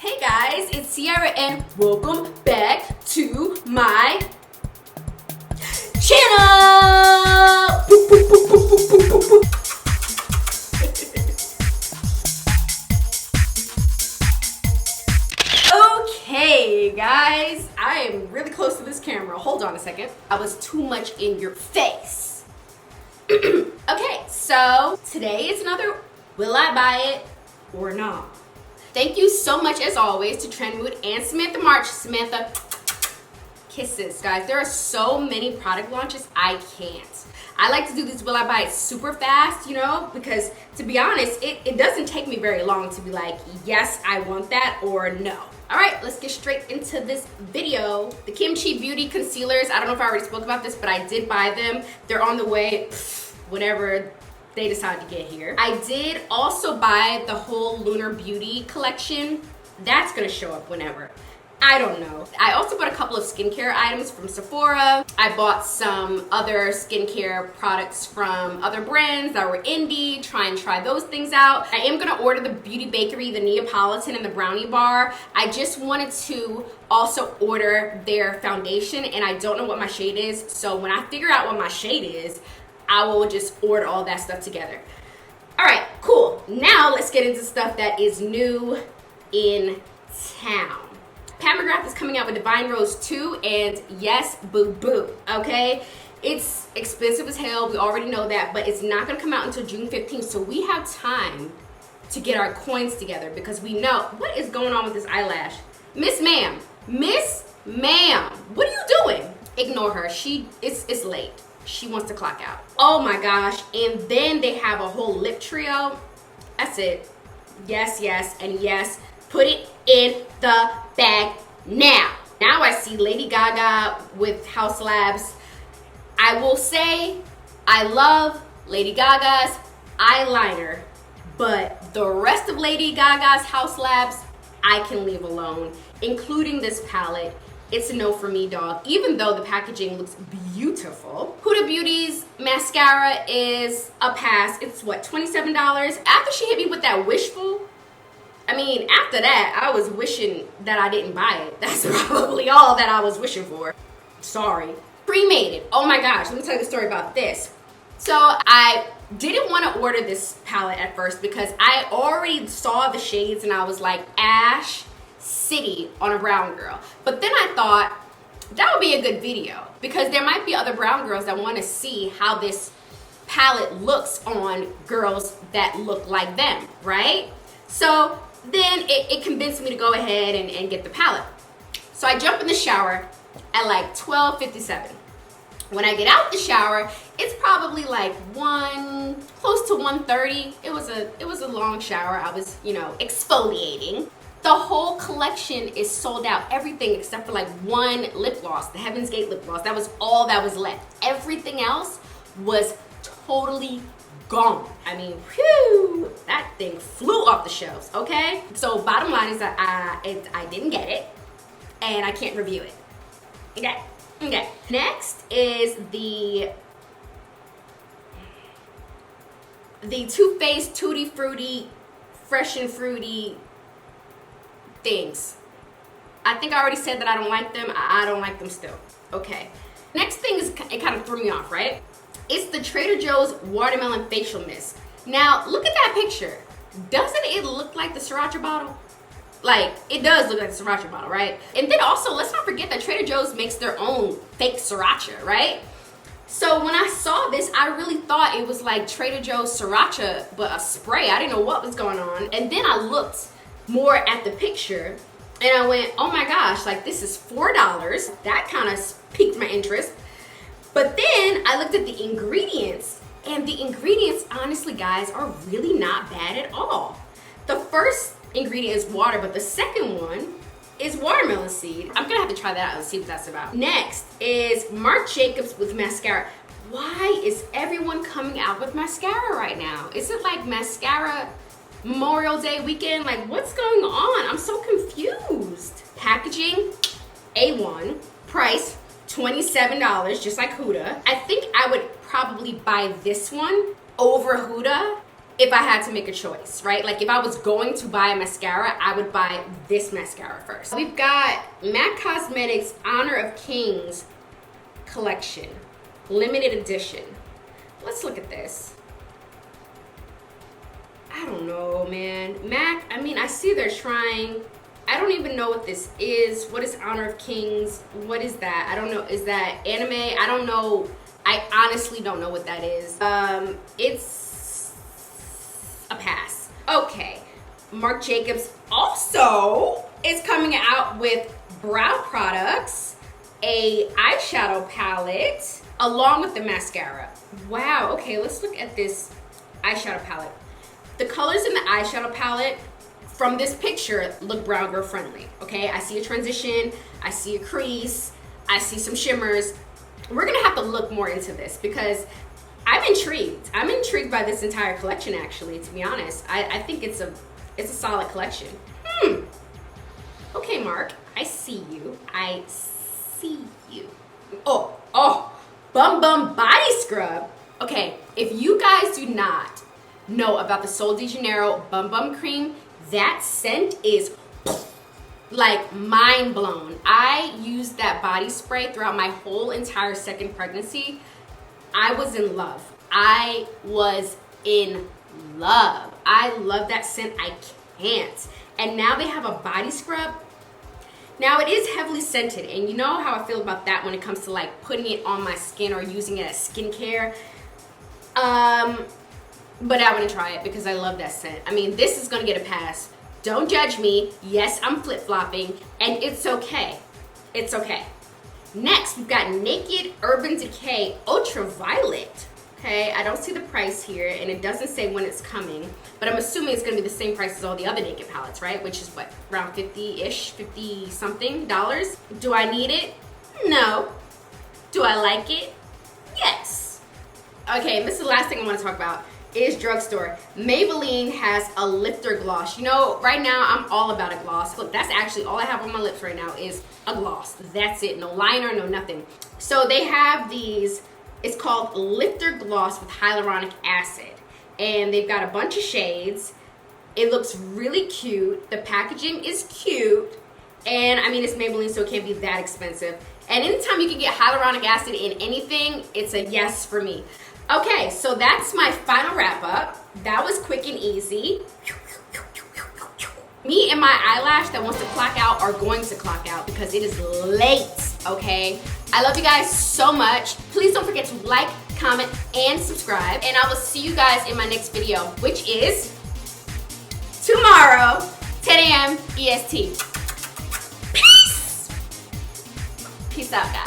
Hey guys, it's Sierra and welcome back to my channel! Boop, boop, boop, boop, boop, boop, boop, boop. Okay guys, I am really close to this camera. Hold on a second. I was too much in your face. Okay, so today is another will I buy it or not? Thank you so much, as always, to Trendwood and Samantha March. Samantha, kisses. Guys, there are so many product launches, I can't. I like to do these will I buy it super fast, you know, because to be honest, it doesn't take me very long to be like, yes, I want that, or no. All right, let's get straight into this video. The Kimchi Beauty Concealers, I don't know if I already spoke about this, but I did buy them. They're on the way, whenever they decided to get here. I did also buy the whole Lunar Beauty collection. That's gonna show up whenever. I don't know. I also bought a couple of skincare items from Sephora. I bought some other skincare products from other brands that were indie, try those things out. I am gonna order the Beauty Bakerie, the Neopolitan, and the Brownie bar. I just wanted to also order their foundation, and I don't know what my shade is, so when I figure out what my shade is, I will just order all that stuff together. All right, cool. Now let's get into stuff that is new in town. Pat McGrath is coming out with Divine Rose 2, and yes, boo-boo, okay? It's expensive as hell, we already know that, but it's not gonna come out until June 15th, so we have time to get our coins together because we know, what is going on with this eyelash? Miss Ma'am, what are you doing? Ignore her, it's late. She wants to clock out. Oh my gosh, and then they have a whole lip trio. That's it. Yes, yes, and yes. Put it in the bag now. Now I see Lady Gaga with House Labs. I will say, I love Lady Gaga's eyeliner, but the rest of Lady Gaga's House Labs, I can leave alone, including this palette. It's a no for me, dog, even though the packaging looks beautiful. Huda Beauty's mascara is a pass. It's what, $27? After she hit me with that wishful, I mean, after that, I was wishing that I didn't buy it. That's probably all that I was wishing for. Sorry. Pre-made it. Oh my gosh, let me tell you the story about this. So I didn't want to order this palette at first because I already saw the shades and I was like, Ash City on a brown girl. But then I thought that would be a good video because there might be other brown girls that want to see how this palette looks on girls that look like them, right? So then it convinced me to go ahead and get the palette. So I jump in the shower at like 12:57. When I get out the shower, it's probably like close to 1:30. It was a long shower. I was, you know, exfoliating. The whole collection is sold out, everything except for like one lip gloss, the Heaven's Gate lip gloss. That was all that was left. Everything else was totally gone. I mean, whew, that thing flew off the shelves, okay? So bottom line is that I didn't get it, and I can't review it. Okay. Next is the Too Faced Tutti Frutti Fresh and Fruity things. I think I already said that I don't like them. I don't like them still. Okay. Next thing is, it kind of threw me off, right? It's the Trader Joe's Watermelon Facial Mist. Now, look at that picture. Doesn't it look like the Sriracha bottle? Like, it does look like the Sriracha bottle, right? And then also, let's not forget that Trader Joe's makes their own fake Sriracha, right? So when I saw this, I really thought it was like Trader Joe's Sriracha, but a spray. I didn't know what was going on. And then I looked more at the picture and I went, oh my gosh, like this is $4. That kind of piqued my interest. But then I looked at the ingredients, and the ingredients, honestly guys, are really not bad at all. The first ingredient is water, but the second one is watermelon seed. I'm gonna have to try that out and see what that's about. Next is Marc Jacobs with mascara. Why is everyone coming out with mascara right now? Is it like mascara Memorial Day weekend? Like, what's going on? I'm so confused. Packaging, A1. Price, $27, just like Huda. I think I would probably buy this one over Huda if I had to make a choice, right? Like if I was going to buy a mascara, I would buy this mascara first. We've got MAC Cosmetics Honor of Kings collection, limited edition. Let's look at this. I don't know, man. MAC, I mean, I see they're trying. I don't even know what this is. What is Honor of Kings? What is that? I don't know. Is that anime? I don't know. I honestly don't know what that is. It's a pass. Okay. Marc Jacobs also is coming out with brow products, a eyeshadow palette, along with the mascara. Wow. Okay, let's look at this eyeshadow palette. The colors in the eyeshadow palette from this picture look brown girl friendly, okay? I see a transition, I see a crease, I see some shimmers. We're gonna have to look more into this because I'm intrigued. I'm intrigued by this entire collection actually, to be honest. I think it's a solid collection. Okay, Mark, I see you. I see you. Oh, Bum Bum Body Scrub. Okay, if you guys do not know about the Sol de Janeiro Bum Bum Cream, that scent is like mind blown. I used that body spray throughout my whole entire second pregnancy. I was in love. I was in love. I love that scent. I can't. And now they have a body scrub. Now it is heavily scented, and you know how I feel about that when it comes to like putting it on my skin or using it as skincare. But I want to try it because I love that scent. I mean, this is going to get a pass. Don't judge me. Yes, I'm flip-flopping, and it's okay. It's okay. Next, we've got Naked Urban Decay Ultraviolet. Okay, I don't see the price here, and it doesn't say when it's coming, but I'm assuming it's going to be the same price as all the other Naked palettes, right? Which is what, around 50-ish, 50-something dollars. Do I need it? No. Do I like it? Yes. Okay, and this is the last thing I want to talk about. Is drugstore. Maybelline has a lifter gloss. You know, right now I'm all about a gloss. Look, that's actually all I have on my lips right now is a gloss. That's it. No liner, no nothing. So they have these, it's called Lifter Gloss with hyaluronic acid. And they've got a bunch of shades. It looks really cute. The packaging is cute. And I mean, it's Maybelline, so it can't be that expensive. And anytime you can get hyaluronic acid in anything, it's a yes for me. Okay, so that's my final wrap up. That was quick and easy. Me and my eyelash that wants to clock out are going to clock out because it is late, okay? I love you guys so much. Please don't forget to like, comment, and subscribe. And I will see you guys in my next video, which is tomorrow, 10 a.m. EST. Peace! Peace out, guys.